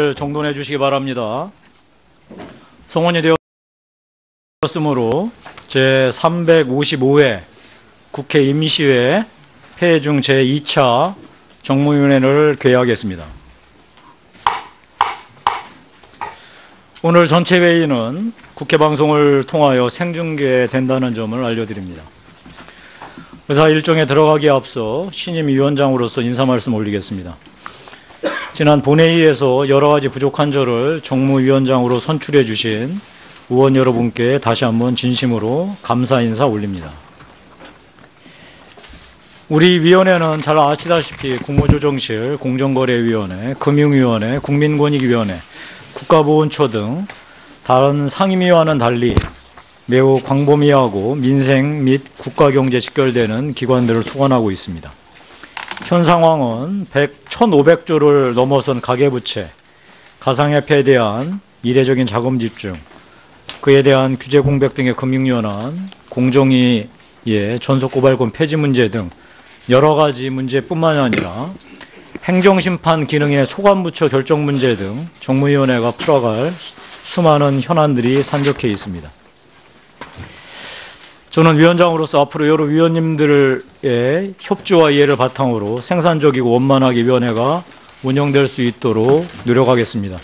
자리를 정돈해 주시기 바랍니다. 성원이 되었으므로 제355회 국회 임시회 폐회 중 제2차 정무위원회를 개회하겠습니다. 오늘 전체 회의는 국회 방송을 통하여 생중계된다는 점을 알려드립니다. 의사 일정에 들어가기에 앞서 신임 위원장으로서 인사 말씀 올리겠습니다. 지난 본회의에서 여러 가지 부족한 점을 정무위원장으로 선출해 주신 의원 여러분께 다시 한번 진심으로 감사 인사 올립니다. 우리 위원회는 잘 아시다시피 국무조정실, 공정거래위원회, 금융위원회, 국민권익위원회, 국가보훈처 등 다른 상임위와는 달리 매우 광범위하고 민생 및 국가경제 직결되는 기관들을 소관하고 있습니다. 현 상황은 1,500조를 넘어선 가계부채, 가상화폐에 대한 이례적인 자금 집중, 그에 대한 규제 공백 등의 금융연한, 공정위의 전속고발권 폐지 문제 등 여러 가지 문제뿐만 아니라 행정심판 기능의 소관부처 결정 문제 등 정무위원회가 풀어갈 수많은 현안들이 산적해 있습니다. 저는 위원장으로서 앞으로 여러 위원님들의 협조와 이해를 바탕으로 생산적이고 원만하게 위원회가 운영될 수 있도록 노력하겠습니다.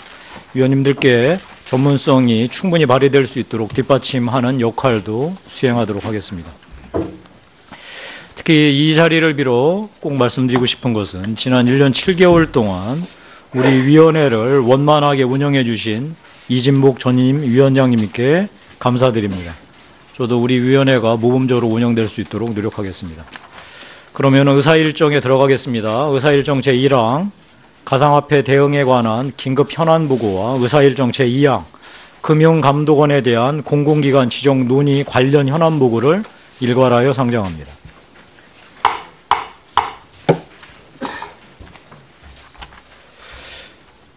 위원님들께 전문성이 충분히 발휘될 수 있도록 뒷받침하는 역할도 수행하도록 하겠습니다. 특히 이 자리를 빌어 꼭 말씀드리고 싶은 것은 지난 1년 7개월 동안 우리 위원회를 원만하게 운영해 주신 이진복 전임 위원장님께 감사드립니다. 저도 우리 위원회가 모범적으로 운영될 수 있도록 노력하겠습니다. 그러면 의사일정에 들어가겠습니다. 의사일정 제1항 가상화폐 대응에 관한 긴급 현안 보고와 의사일정 제2항 금융감독원에 대한 공공기관 지정 논의 관련 현안 보고를 일괄하여 상정합니다.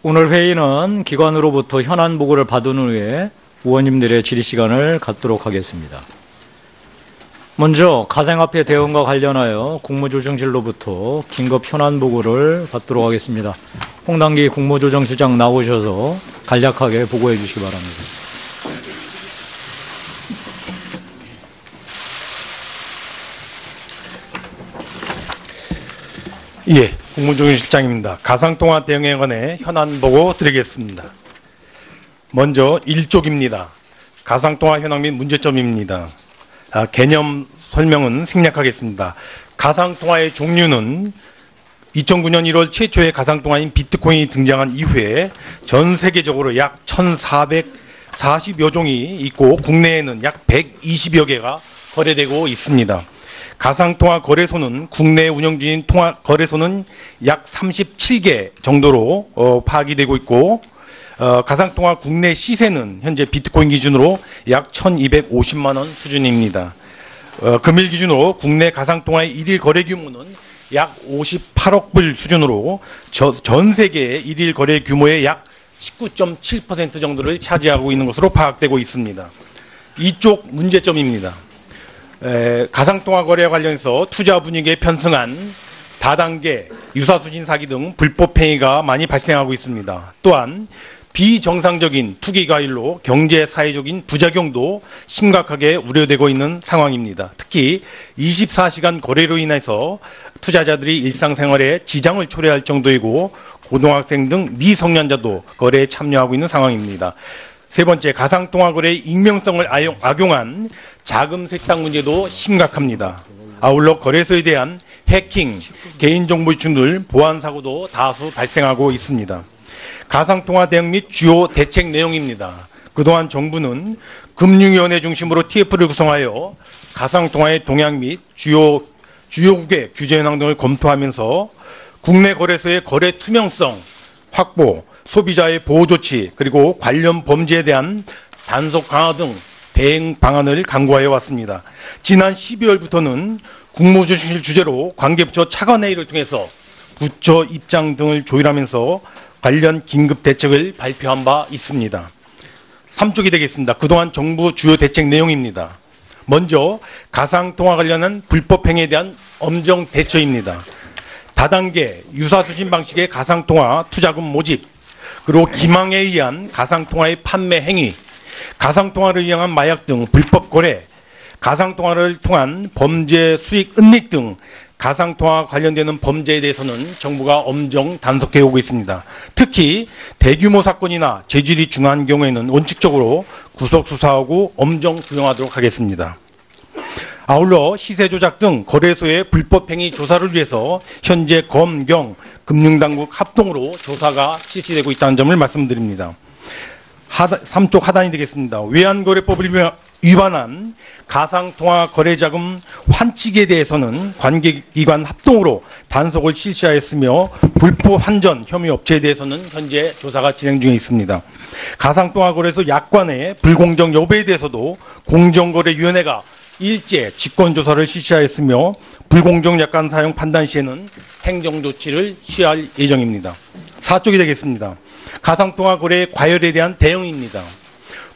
오늘 회의는 기관으로부터 현안 보고를 받은 후에 의원님들의 질의 시간을 갖도록 하겠습니다. 먼저 가상화폐 대응과 관련하여 국무조정실로부터 긴급 현안 보고를 받도록 하겠습니다. 홍당기 국무조정실장 나오셔서 간략하게 보고해 주시기 바랍니다. 예, 국무조정실장입니다. 가상통화 대응에 관해 현안 보고 드리겠습니다. 먼저 1쪽입니다. 가상통화 현황 및 문제점입니다. 개념 설명은 생략하겠습니다. 가상통화의 종류는 2009년 1월 최초의 가상통화인 비트코인이 등장한 이후에 전 세계적으로 약 1,440여 종이 있고 국내에는 약 120여 개가 거래되고 있습니다. 가상통화 거래소는 국내에 운영 중인 통화 거래소는 약 37개 정도로 파악이 되고 있고 가상통화 국내 시세는 현재 비트코인 기준으로 약 1,250만 원 수준입니다. 금일 기준으로 국내 가상통화의 일일 거래 규모는 약 58억 불 수준으로 전 세계의 일일 거래 규모의 약 19.7% 정도를 차지하고 있는 것으로 파악되고 있습니다. 이쪽 문제점입니다. 가상통화 거래와 관련해서 투자 분위기에 편승한 다단계, 유사수신 사기 등 불법 행위가 많이 발생하고 있습니다. 또한 비정상적인 투기 과일로 경제 사회적인 부작용도 심각하게 우려되고 있는 상황입니다. 특히 24시간 거래로 인해서 투자자들이 일상생활에 지장을 초래할 정도이고 고등학생 등 미성년자도 거래에 참여하고 있는 상황입니다. 세 번째, 가상통화 거래의 익명성을 악용한 자금 세탁 문제도 심각합니다. 아울러 거래소에 대한 해킹, 개인정보 유출 등 보안 사고도 다수 발생하고 있습니다. 가상통화 대응 및 주요 대책 내용입니다. 그동안 정부는 금융위원회 중심으로 TF를 구성하여 가상통화의 동향 및 주요국의 규제 현황 등을 검토하면서 국내 거래소의 거래 투명성 확보, 소비자의 보호 조치, 그리고 관련 범죄에 대한 단속 강화 등 대응 방안을 강구하여 왔습니다. 지난 12월부터는 국무조정실 주재로 관계부처 차관회의를 통해서 부처 입장 등을 조율하면서 관련 긴급 대책을 발표한 바 있습니다. 3쪽이 되겠습니다. 그동안 정부 주요 대책 내용입니다. 먼저 가상통화 관련한 불법 행위에 대한 엄정 대처입니다. 다단계 유사수신 방식의 가상통화 투자금 모집, 그리고 기망에 의한 가상통화의 판매 행위, 가상통화를 이용한 마약 등 불법 거래, 가상통화를 통한 범죄 수익 은닉 등 가상통화 관련되는 범죄에 대해서는 정부가 엄정 단속해 오고 있습니다. 특히 대규모 사건이나 죄질이 중요한 경우에는 원칙적으로 구속 수사하고 엄정 구형하도록 하겠습니다. 아울러 시세 조작 등 거래소의 불법 행위 조사를 위해서 현재 검, 경, 금융당국 합동으로 조사가 실시되고 있다는 점을 말씀드립니다. 3쪽 하단이 되겠습니다. 외환거래법을 위반한 가상통화 거래자금 환칙에 대해서는 관계기관 합동으로 단속을 실시하였으며 불법 환전 혐의 업체에 대해서는 현재 조사가 진행 중에 있습니다. 가상통화 거래소 약관의 불공정 여부에 대해서도 공정거래위원회가 일제 직권조사를 실시하였으며 불공정 약관 사용 판단 시에는 행정조치를 취할 예정입니다. 4쪽이 되겠습니다. 가상통화 거래 과열에 대한 대응입니다.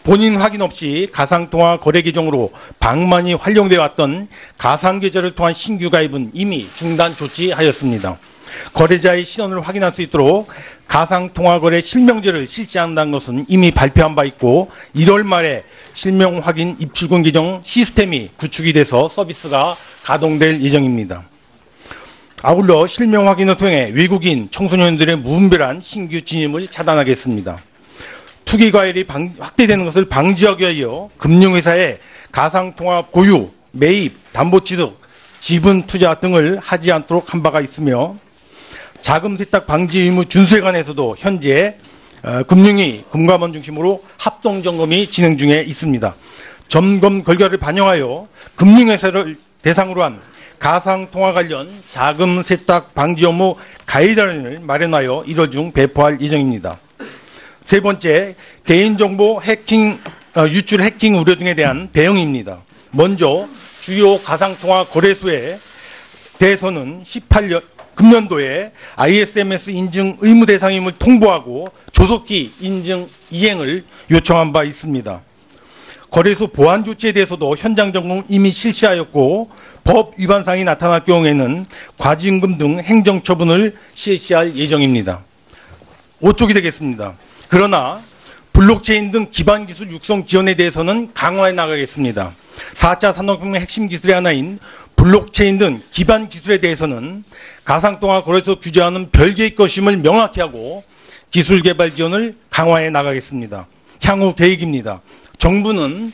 본인 확인 없이 가상통화 거래 계정으로 방만이 활용되어 왔던 가상계좌를 통한 신규 가입은 이미 중단 조치하였습니다. 거래자의 신원을 확인할 수 있도록 가상통화 거래 실명제를 실시한다는 것은 이미 발표한 바 있고 1월 말에 실명 확인 입출금 계정 시스템이 구축이 돼서 서비스가 가동될 예정입니다. 아울러 실명 확인을 통해 외국인 청소년들의 무분별한 신규 진입을 차단하겠습니다. 투기 과열이 확대되는 것을 방지하기 위하여 금융회사에 가상통화 보유, 매입, 담보취득, 지분 투자 등을 하지 않도록 한 바가 있으며 자금 세탁 방지 의무 준수에 관해서도 현재 금융위, 금감원 중심으로 합동점검이 진행 중에 있습니다. 점검 결과를 반영하여 금융회사를 대상으로 한 가상통화 관련 자금 세탁 방지 업무 가이드라인을 마련하여 1월 중 배포할 예정입니다. 세 번째, 개인정보 해킹, 유출 해킹 우려 등에 대한 대응입니다. 먼저 주요 가상통화 거래소에 대해서는 금년도에 ISMS 인증 의무 대상임을 통보하고 조속히 인증 이행을 요청한 바 있습니다. 거래소 보안 조치에 대해서도 현장 점검 이미 실시하였고 법 위반 사항이 나타날 경우에는 과징금 등 행정 처분을 실시할 예정입니다. 5쪽이 되겠습니다. 그러나 블록체인 등 기반 기술 육성 지원에 대해서는 강화해 나가겠습니다. 4차 산업혁명 핵심 기술의 하나인 블록체인 등 기반 기술에 대해서는 가상통화 거래소 규제와는 별개의 것임을 명확히 하고 기술 개발 지원을 강화해 나가겠습니다. 향후 계획입니다. 정부는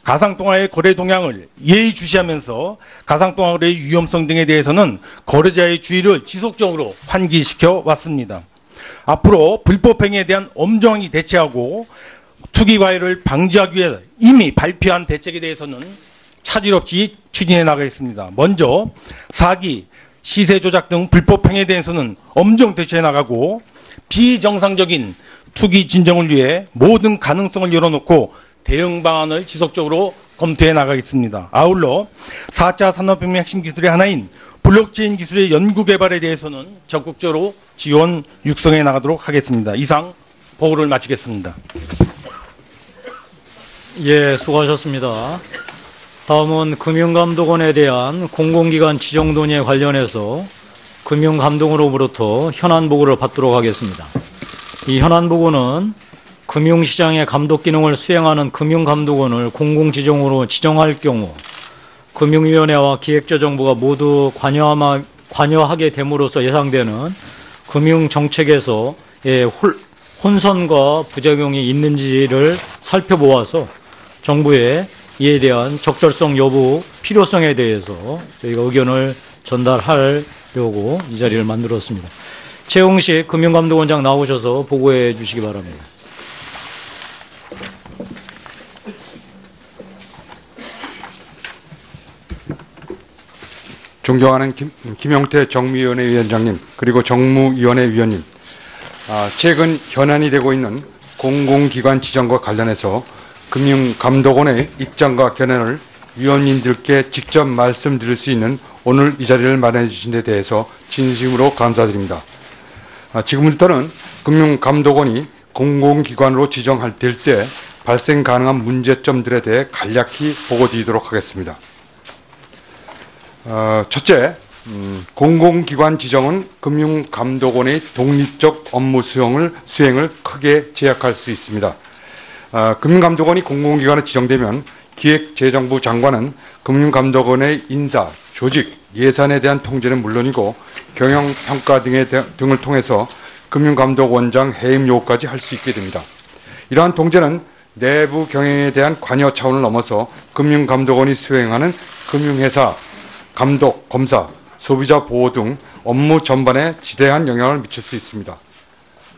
가상통화의 거래 동향을 예의주시하면서 가상통화 거래의 위험성 등에 대해서는 거래자의 주의를 지속적으로 환기시켜 왔습니다. 앞으로 불법 행위에 대한 엄정하게 대처하고 투기 과열을 방지하기 위해 이미 발표한 대책에 대해서는 차질 없이 추진해 나가겠습니다. 먼저 사기, 시세 조작 등 불법 행위에 대해서는 엄정 대처해 나가고 비정상적인 투기 진정을 위해 모든 가능성을 열어놓고 대응 방안을 지속적으로 검토해 나가겠습니다. 아울러 4차 산업혁명 핵심 기술의 하나인 블록체인 기술의 연구 개발에 대해서는 적극적으로 지원 육성해 나가도록 하겠습니다. 이상 보고를 마치겠습니다. 예, 수고하셨습니다. 다음은 금융감독원에 대한 공공기관 지정 논의에 관련해서 금융감독원으로부터 현안 보고를 받도록 하겠습니다. 이 현안 보고는 금융시장의 감독 기능을 수행하는 금융감독원을 공공지정으로 지정할 경우 금융위원회와 기획재정부가 모두 관여하게 됨으로써 예상되는 금융정책에서의 혼선과 부작용이 있는지를 살펴보아서 정부에 이에 대한 적절성 여부, 필요성에 대해서 저희가 의견을 전달하려고 이 자리를 만들었습니다. 최홍식 금융감독원장 나오셔서 보고해 주시기 바랍니다. 존경하는 김용태 정무위원회 위원장님 그리고 정무위원회 위원님, 최근 현안이 되고 있는 공공기관 지정과 관련해서 금융감독원의 입장과 견해를 위원님들께 직접 말씀드릴 수 있는 오늘 이 자리를 마련해 주신 데 대해서 진심으로 감사드립니다. 지금부터는 금융감독원이 공공기관으로 지정될 때 발생 가능한 문제점들에 대해 간략히 보고 드리도록 하겠습니다. 첫째, 공공기관 지정은 금융감독원의 독립적 업무 수행을 크게 제약할 수 있습니다. 금융감독원이 공공기관에 지정되면 기획재정부 장관은 금융감독원의 인사, 조직, 예산에 대한 통제는 물론이고 경영평가 등을 통해서 금융감독원장 해임 요구까지 할 수 있게 됩니다. 이러한 통제는 내부 경영에 대한 관여 차원을 넘어서 금융감독원이 수행하는 금융회사, 감독, 검사, 소비자 보호 등 업무 전반에 지대한 영향을 미칠 수 있습니다.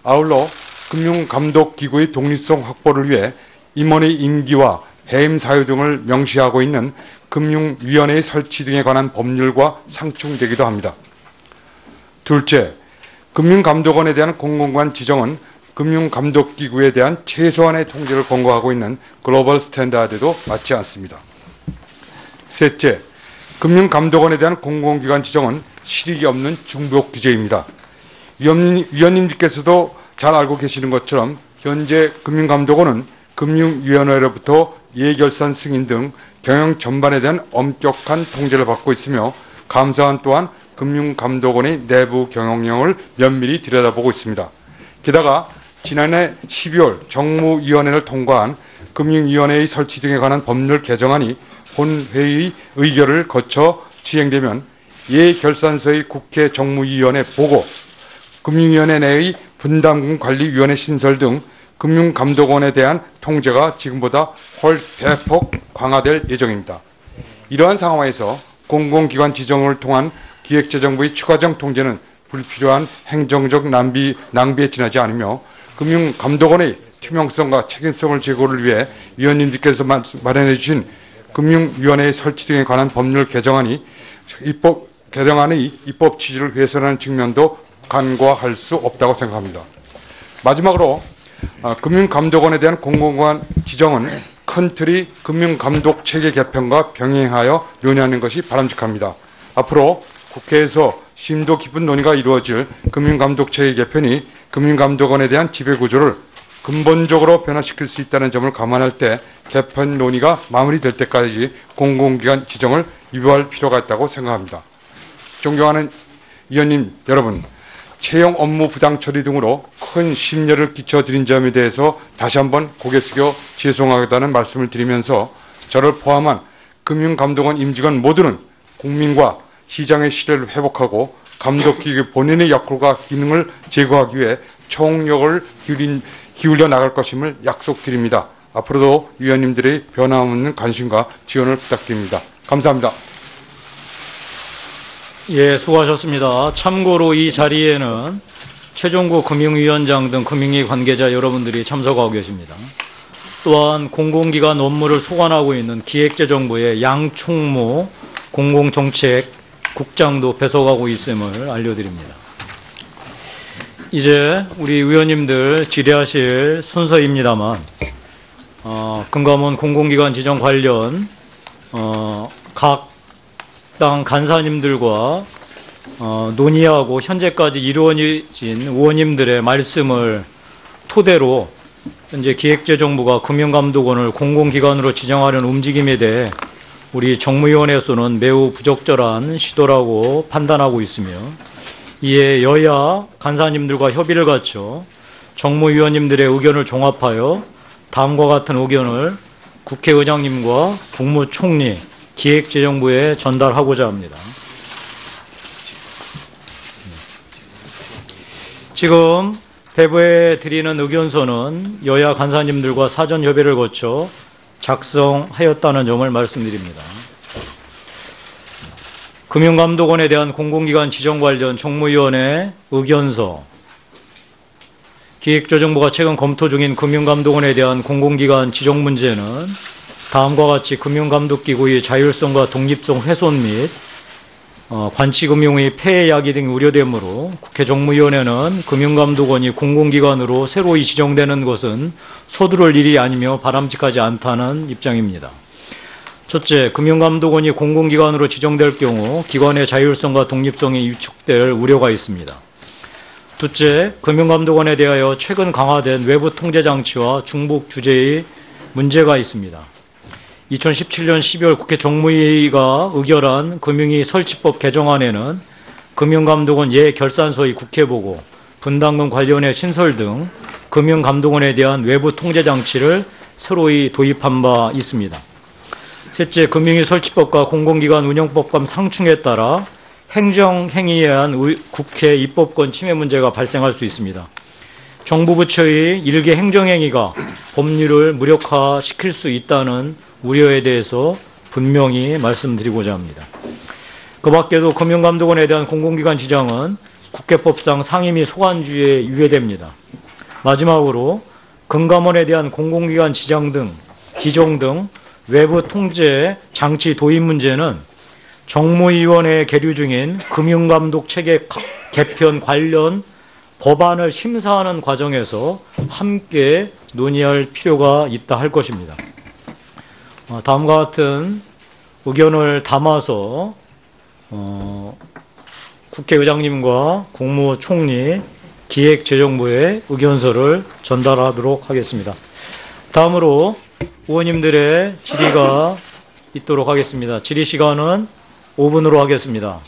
아울러 금융감독기구의 독립성 확보를 위해 임원의 임기와 해임 사유 등을 명시하고 있는 금융위원회의 설치 등에 관한 법률과 상충되기도 합니다. 둘째, 금융감독원에 대한 공공기관 지정은 금융감독기구에 대한 최소한의 통제를 권고하고 있는 글로벌 스탠다드도 맞지 않습니다. 셋째, 금융감독원에 대한 공공기관 지정은 실익이 없는 중복 규제입니다. 위원님께서도 잘 알고 계시는 것처럼 현재 금융감독원은 금융위원회로부터 예결산 승인 등 경영 전반에 대한 엄격한 통제를 받고 있으며 감사원 또한 금융감독원의 내부 경영령을 면밀히 들여다보고 있습니다. 게다가 지난해 12월 정무위원회를 통과한 금융위원회의 설치 등에 관한 법률 개정안이 본회의 의결을 거쳐 시행되면 예결산서의 국회 정무위원회 보고, 금융위원회 내의 분담금 관리위원회 신설 등 금융감독원에 대한 통제가 지금보다 대폭 강화될 예정입니다. 이러한 상황에서 공공기관 지정을 통한 기획재정부의 추가적 통제는 불필요한 행정적 낭비에 지나지 않으며 금융감독원의 투명성과 책임성을 제고를 위해 위원님들께서 마련해 주신 금융위원회의 설치 등에 관한 법률 개정안의 입법 취지를 훼손하는 측면도 간과할 수 없다고 생각합니다. 마지막으로 금융감독원에 대한 공공기관 지정은 큰 틀의 금융감독 체계 개편과 병행하여 논의하는 것이 바람직합니다. 앞으로 국회에서 심도 깊은 논의가 이루어질 금융감독 체계 개편이 금융감독원에 대한 지배구조를 근본적으로 변화시킬 수 있다는 점을 감안할 때 개편 논의가 마무리될 때까지 공공기관 지정을 유보할 필요가 있다고 생각합니다. 존경하는 위원님 여러분, 채용 업무 부당 처리 등으로 큰 심려를 끼쳐드린 점에 대해서 다시 한번 고개 숙여 죄송하다는 말씀을 드리면서 저를 포함한 금융감독원 임직원 모두는 국민과 시장의 신뢰를 회복하고 감독기구 본인의 역할과 기능을 제고하기 위해 총력을 기울여 나갈 것임을 약속드립니다. 앞으로도 위원님들의 변함없는 관심과 지원을 부탁드립니다. 감사합니다. 예, 수고하셨습니다. 참고로 이 자리에는 최종구 금융위원장 등 금융위 관계자 여러분들이 참석하고 계십니다. 또한 공공기관 업무를 소관하고 있는 기획재정부의 양총무 공공정책국장도 배석하고 있음을 알려드립니다. 이제 우리 의원님들 질의하실 순서입니다만 금감원 공공기관 지정 관련 각 당 간사님들과 논의하고 현재까지 이루어진 의원님들의 말씀을 토대로 현재 기획재정부가 금융감독원을 공공기관으로 지정하려는 움직임에 대해 우리 정무위원회에서는 매우 부적절한 시도라고 판단하고 있으며, 이에 여야 간사님들과 협의를 갖춰 정무위원님들의 의견을 종합하여 다음과 같은 의견을 국회의장님과 국무총리, 기획재정부에 전달하고자 합니다. 지금 배부해 드리는 의견서는 여야 간사님들과 사전 협의를 거쳐 작성하였다는 점을 말씀드립니다. 금융감독원에 대한 공공기관 지정 관련 정무위원회 의견서, 기획재정부가 최근 검토 중인 금융감독원에 대한 공공기관 지정 문제는 다음과 같이 금융감독기구의 자율성과 독립성 훼손 및 관치금융의 폐해 야기 등이 우려되므로 국회 정무위원회는 금융감독원이 공공기관으로 새로이 지정되는 것은 서두를 일이 아니며 바람직하지 않다는 입장입니다. 첫째, 금융감독원이 공공기관으로 지정될 경우 기관의 자율성과 독립성이 위축될 우려가 있습니다. 둘째, 금융감독원에 대하여 최근 강화된 외부 통제 장치와 중복 규제의 문제가 있습니다. 2017년 12월 국회 정무위가 의결한 금융위 설치법 개정안에는 금융감독원 예결산서의 국회보고, 분담금 관련의 신설 등 금융감독원에 대한 외부 통제장치를 새로이 도입한 바 있습니다. 셋째, 금융위 설치법과 공공기관 운영법과 상충에 따라 행정행위에 의한 국회 입법권 침해 문제가 발생할 수 있습니다. 정부 부처의 일개 행정행위가 법률을 무력화시킬 수 있다는 우려에 대해서 분명히 말씀드리고자 합니다. 그 밖에도 금융감독원에 대한 공공기관 지정은 국회법상 상임위 소관주의에 유예됩니다. 마지막으로 금감원에 대한 공공기관 지정 등 외부 통제 장치 도입 문제는 정무위원회에 계류 중인 금융감독 체계 개편 관련 법안을 심사하는 과정에서 함께 논의할 필요가 있다 할 것입니다. 다음과 같은 의견을 담아서 국회의장님과 국무총리 기획재정부에 의견서를 전달하도록 하겠습니다. 다음으로 의원님들의 질의가 있도록 하겠습니다. 질의 시간은 5분으로 하겠습니다.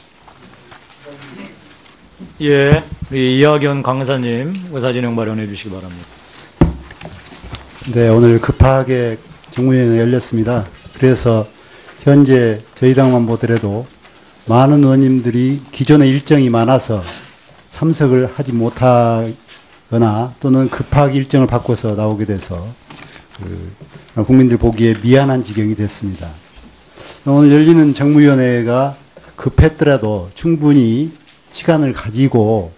예, 우리 이학연 강사님 의사진행 발언해 주시기 바랍니다. 네, 오늘 급하게 정무위원회 열렸습니다. 그래서 현재 저희 당만 보더라도 많은 의원님들이 기존의 일정이 많아서 참석을 하지 못하거나 또는 급하게 일정을 바꿔서 나오게 돼서 국민들 보기에 미안한 지경이 됐습니다. 오늘 열리는 정무위원회가 급했더라도 충분히 시간을 가지고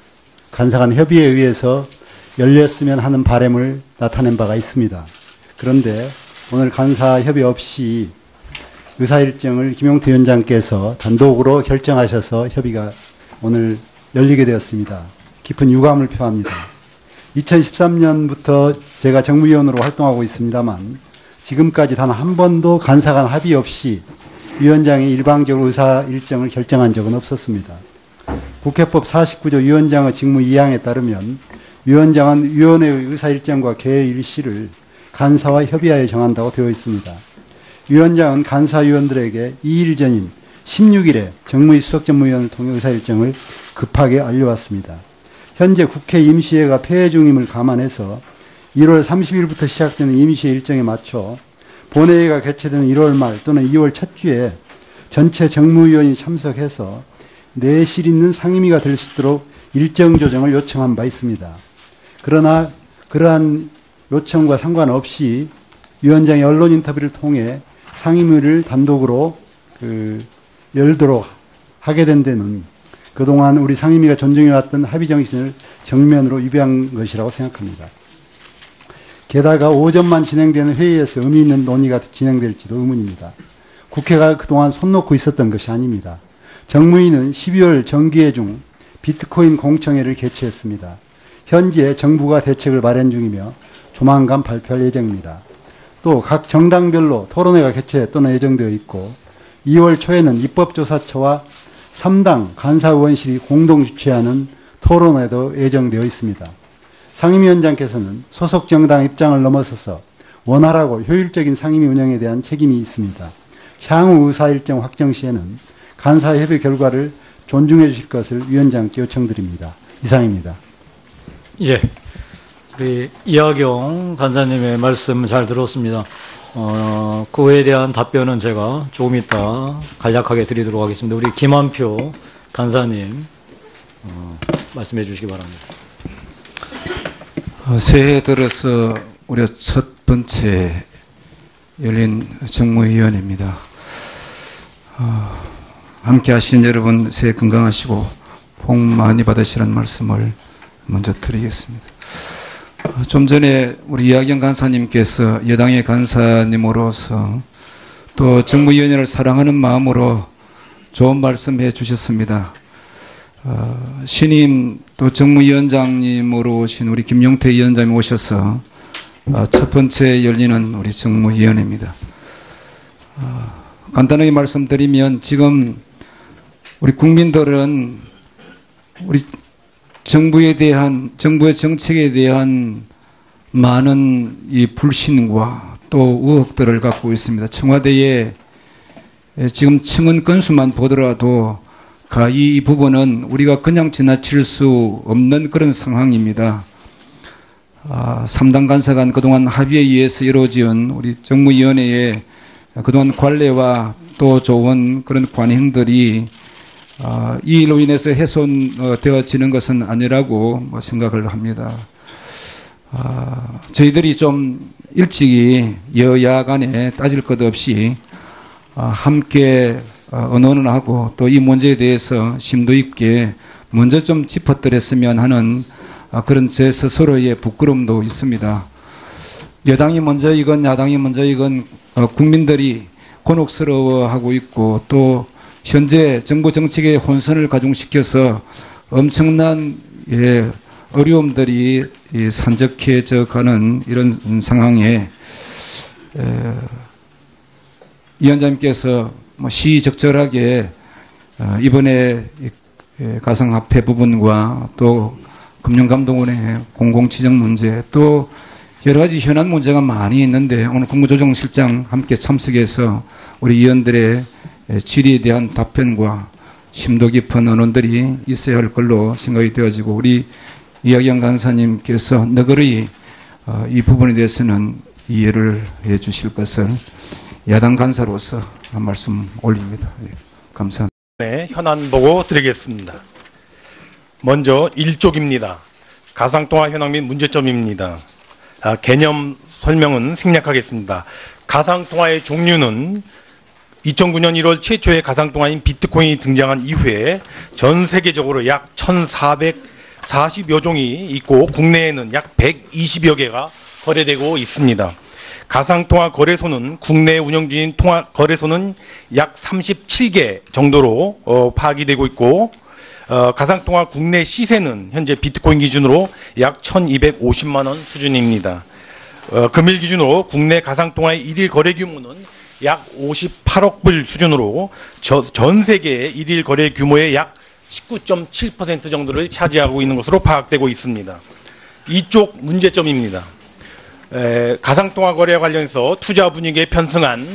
간사간 협의에 의해서 열렸으면 하는 바람을 나타낸 바가 있습니다. 그런데 오늘 간사 협의 없이 의사일정을 김용태 위원장께서 단독으로 결정하셔서 협의가 오늘 열리게 되었습니다. 깊은 유감을 표합니다. 2013년부터 제가 정무위원으로 활동하고 있습니다만 지금까지 단 한 번도 간사 간 합의 없이 위원장이 일방적으로 의사일정을 결정한 적은 없었습니다. 국회법 49조 위원장의 직무 2항에 따르면 위원장은 위원회의 의사일정과 개회 일시를 간사와 협의하여 정한다고 되어 있습니다. 위원장은 간사위원들에게 2일 전인 16일에 정무위 수석전무위원을 통해 의사일정을 급하게 알려왔습니다. 현재 국회 임시회가 폐회 중임을 감안해서 1월 30일부터 시작되는 임시회 일정에 맞춰 본회의가 개최되는 1월 말 또는 2월 첫 주에 전체 정무위원이 참석해서 내실 있는 상임위가 될 수 있도록 일정 조정을 요청한 바 있습니다. 그러나 그러한 요청과 상관없이 위원장이 언론 인터뷰를 통해 상임위를 단독으로 열도록 하게 된 데는 그동안 우리 상임위가 존중해왔던 합의 정신을 정면으로 위배한 것이라고 생각합니다. 게다가 오전만 진행되는 회의에서 의미 있는 논의가 진행될지도 의문입니다. 국회가 그동안 손 놓고 있었던 것이 아닙니다. 정무위는 12월 정기회 중 비트코인 공청회를 개최했습니다. 현재 정부가 대책을 마련 중이며 조만간 발표할 예정입니다. 또 각 정당별로 토론회가 개최 또는 예정되어 있고 2월 초에는 입법조사처와 3당 간사의원실이 공동 주최하는 토론회도 예정되어 있습니다. 상임위원장께서는 소속 정당 입장을 넘어서서 원활하고 효율적인 상임위 운영에 대한 책임이 있습니다. 향후 의사일정 확정 시에는 간사협의 결과를 존중해 주실 것을 위원장께 요청드립니다. 이상입니다. 예, 우리 이하경 간사님의 말씀 잘 들었습니다. 그에 대한 답변은 제가 조금 이따 간략하게 드리도록 하겠습니다. 우리 김한표 간사님 말씀해 주시기 바랍니다. 새해 들어서 우리 첫 번째 열린 정무위원회입니다. 함께 하신 여러분 새해 건강하시고 복 많이 받으시라는 말씀을 먼저 드리겠습니다. 좀 전에 우리 이하경 간사님께서 여당의 간사님으로서 또 정무위원회를 사랑하는 마음으로 좋은 말씀해 주셨습니다. 신임 또 정무위원장님으로 오신 우리 김용태 위원장님 오셔서 첫 번째 열리는 우리 정무위원회입니다. 간단하게 말씀드리면 지금 우리 국민들은 우리 정부의 정책에 대한 많은 이 불신과 또 의혹들을 갖고 있습니다. 청와대에 지금 청원 건수만 보더라도 이 부분은 우리가 그냥 지나칠 수 없는 그런 상황입니다. 3당 간사 간 그동안 합의에 의해서 이루어진 우리 정무위원회의 그동안 관례와 또 좋은 그런 관행들이 이 일로 인해서 훼손되어지는 것은 아니라고 생각을 합니다. 저희들이 좀 일찍이 여야 간에 따질 것 없이 함께 의논을 하고 또 이 문제에 대해서 심도 있게 먼저 좀 짚어드렸으면 하는 그런 제 스스로의 부끄러움도 있습니다. 여당이 먼저 이건 야당이 먼저 이건 국민들이 곤혹스러워하고 있고 또 현재 정부 정책의 혼선을 가중시켜서 엄청난 어려움들이 산적해져 가는 이런 상황에 위원장님께서 시적절하게 이번에 가상화폐 부분과 또 금융감독원의 공공지정 문제 또 여러 가지 현안 문제가 많이 있는데 오늘 국무조정실장 함께 참석해서 우리 위원들의 질의에 대한 답변과 심도 깊은 언론들이 있어야 할 걸로 생각이 되어지고 우리 이학영 간사님께서 너그러이 이 부분에 대해서는 이해를 해 주실 것을 야당 간사로서 한 말씀 올립니다. 감사합니다. 네, 현안 보고 드리겠습니다. 먼저 1쪽입니다. 가상통화 현황 및 문제점입니다. 개념 설명은 생략하겠습니다. 가상통화의 종류는 2009년 1월 최초의 가상통화인 비트코인이 등장한 이후에 전 세계적으로 약 1,440여 종이 있고 국내에는 약 120여 개가 거래되고 있습니다. 가상통화 거래소는 국내에 운영 중인 통화 거래소는 약 37개 정도로 파악이 되고 있고 가상통화 국내 시세는 현재 비트코인 기준으로 약 1,250만 원 수준입니다. 금일 기준으로 국내 가상통화의 일일 거래 규모는 약 58억 불 수준으로 전 세계의 일일 거래 규모의 약 19.7% 정도를 차지하고 있는 것으로 파악되고 있습니다. 이쪽 문제점입니다. 가상통화 거래와 관련해서 투자 분위기에 편승한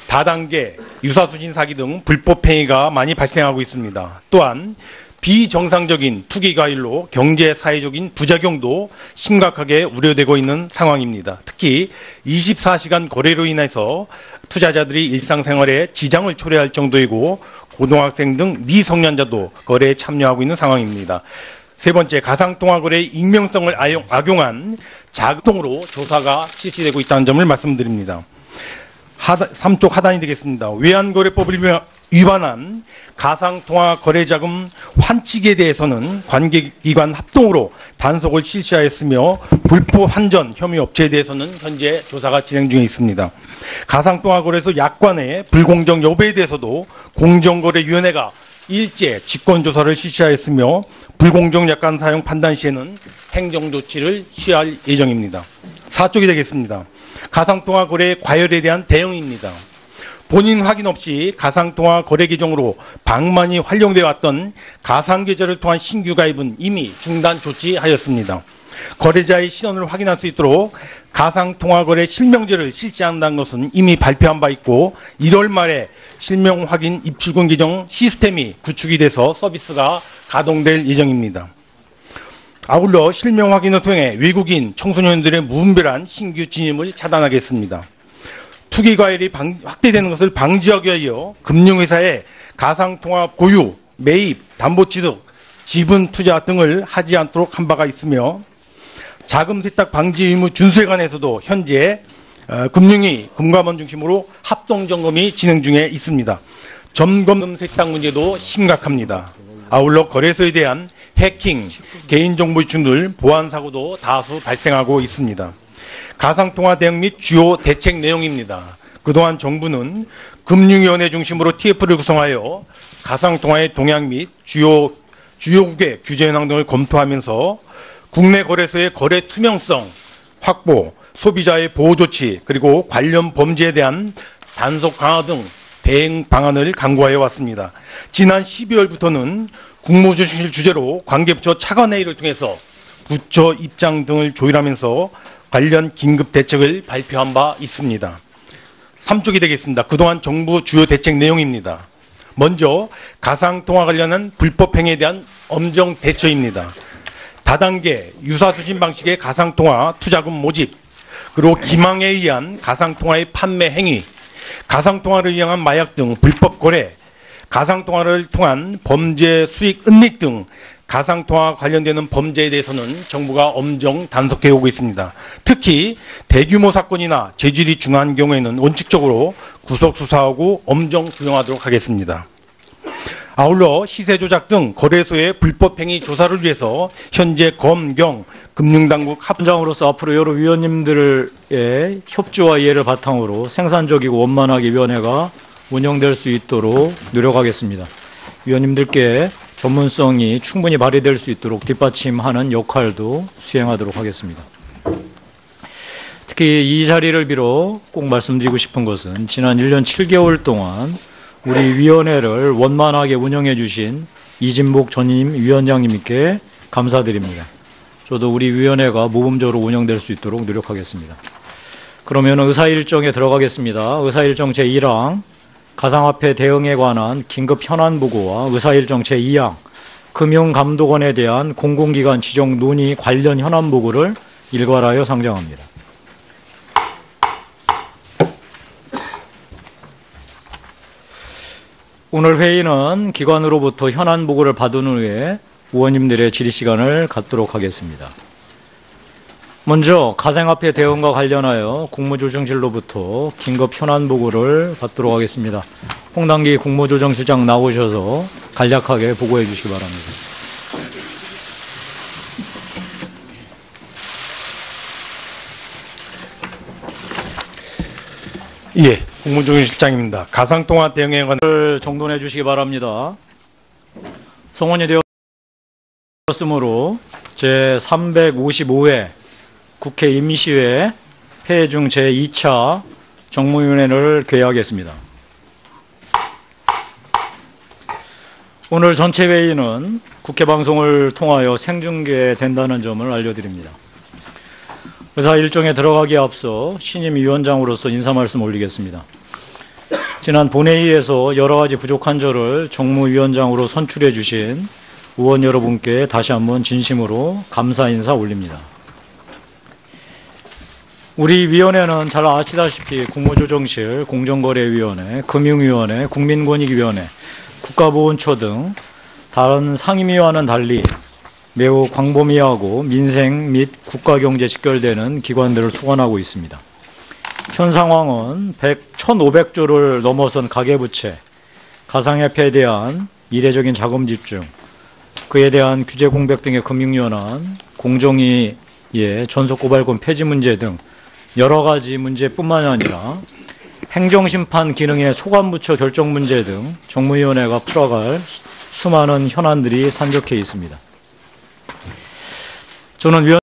다단계, 유사수신 사기 등 불법 행위가 많이 발생하고 있습니다. 또한 비정상적인 투기 과일로 경제 사회적인 부작용도 심각하게 우려되고 있는 상황입니다. 특히 24시간 거래로 인해서 투자자들이 일상생활에 지장을 초래할 정도이고 고등학생 등 미성년자도 거래에 참여하고 있는 상황입니다. 세 번째, 가상통화 거래의 익명성을 악용한 자동으로 조사가 실시되고 있다는 점을 말씀드립니다. 3쪽 하단이 되겠습니다. 외환거래법을 위반한 가상통화 거래자금 환치기에 대해서는 관계기관 합동으로 단속을 실시하였으며 불법 환전 혐의 업체에 대해서는 현재 조사가 진행 중에 있습니다. 가상통화 거래소 약관의 불공정 여부에 대해서도 공정거래위원회가 일제 직권조사를 실시하였으며 불공정 약관 사용 판단 시에는 행정조치를 취할 예정입니다. 4쪽이 되겠습니다. 가상통화 거래 과열에 대한 대응입니다. 본인 확인 없이 가상통화 거래 계정으로 방만이 활용되어 왔던 가상계좌를 통한 신규 가입은 이미 중단 조치하였습니다. 거래자의 신원을 확인할 수 있도록 가상통화 거래 실명제를 실시한다는 것은 이미 발표한 바 있고 1월 말에 실명 확인 입출금 계정 시스템이 구축이 돼서 서비스가 가동될 예정입니다. 아울러 실명 확인을 통해 외국인 청소년들의 무분별한 신규 진입을 차단하겠습니다. 투기 과열이 확대되는 것을 방지하기 위하여 금융회사에 가상통화 보유, 매입, 담보취득, 지분 투자 등을 하지 않도록 한 바가 있으며 자금 세탁 방지 의무 준수에 관해서도 현재 금융위, 금감원 중심으로 합동점검이 진행 중에 있습니다. 점검 세탁 문제도 심각합니다. 아울러 거래소에 대한 해킹, 개인정보 유출 등 보안 사고도 다수 발생하고 있습니다. 가상통화 대응 및 주요 대책 내용입니다. 그동안 정부는 금융위원회 중심으로 TF를 구성하여 가상통화의 동향 및 주요국의 규제 현황 등을 검토하면서 국내 거래소의 거래 투명성 확보, 소비자의 보호 조치, 그리고 관련 범죄에 대한 단속 강화 등 대응 방안을 강구하여 왔습니다. 지난 12월부터는 국무조정실 주재로 관계부처 차관회의를 통해서 부처 입장 등을 조율하면서 관련 긴급 대책을 발표한 바 있습니다. 3쪽이 되겠습니다. 그동안 정부 주요 대책 내용입니다. 먼저 가상통화 관련한 불법 행위에 대한 엄정 대처입니다. 다단계 유사수신 방식의 가상통화 투자금 모집, 그리고 기망에 의한 가상통화의 판매 행위, 가상통화를 이용한 마약 등 불법 거래, 가상통화를 통한 범죄 수익 은닉 등 가상통화 관련되는 범죄에 대해서는 정부가 엄정 단속해 오고 있습니다. 특히 대규모 사건이나 죄질이 중요한 경우에는 원칙적으로 구속 수사하고 엄정 구형하도록 하겠습니다. 아울러 시세 조작 등 거래소의 불법 행위 조사를 위해서 현재 검, 경, 금융당국 위원장으로서 앞으로 여러 위원님들의 협조와 이해를 바탕으로 생산적이고 원만하게 위원회가 운영될 수 있도록 노력하겠습니다. 위원님들께 전문성이 충분히 발휘될 수 있도록 뒷받침하는 역할도 수행하도록 하겠습니다. 특히 이 자리를 빌어 꼭 말씀드리고 싶은 것은 지난 1년 7개월 동안 우리 위원회를 원만하게 운영해 주신 이진복 전임 위원장님께 감사드립니다. 저도 우리 위원회가 모범적으로 운영될 수 있도록 노력하겠습니다. 그러면 의사일정에 들어가겠습니다. 의사일정 제1항 가상화폐 대응에 관한 긴급 현안 보고와 의사일정 제2항 금융감독원에 대한 공공기관 지정 논의 관련 현안 보고를 일괄하여 상정합니다. 오늘 회의는 기관으로부터 현안 보고를 받은 후에 의원님들의 질의 시간을 갖도록 하겠습니다. 먼저 가상화폐 대응과 관련하여 국무조정실로부터 긴급 현안 보고를 받도록 하겠습니다. 홍당기 국무조정실장 나오셔서 간략하게 보고해 주시기 바랍니다. 예, 국무조정실장입니다. 가상통화 대응에 관한 정돈해 주시기 바랍니다. 성원이 되었으므로 제355회 국회 임시회 폐회 중 제2차 정무위원회를 개회하겠습니다. 오늘 전체 회의는 국회 방송을 통하여 생중계된다는 점을 알려드립니다. 의사 일정에 들어가기에 앞서 신임 위원장으로서 인사 말씀 올리겠습니다. 지난 본회의에서 여러 가지 부족한 점을 정무위원장으로 선출해 주신 의원 여러분께 다시 한번 진심으로 감사 인사 올립니다. 우리 위원회는 잘 아시다시피 국무조정실, 공정거래위원회, 금융위원회, 국민권익위원회, 국가보훈처 등 다른 상임위와는 달리 매우 광범위하고 민생 및 국가경제 직결되는 기관들을 소관하고 있습니다. 현 상황은 1,500조를 넘어선 가계부채, 가상화폐에 대한 이례적인 자금 집중, 그에 대한 규제 공백 등의 금융연한, 공정위의 전속고발권 폐지 문제 등 여러 가지 문제뿐만 아니라 행정심판 기능의 소관부처 결정 문제 등 정무위원회가 풀어갈 수많은 현안들이 산적해 있습니다. 저는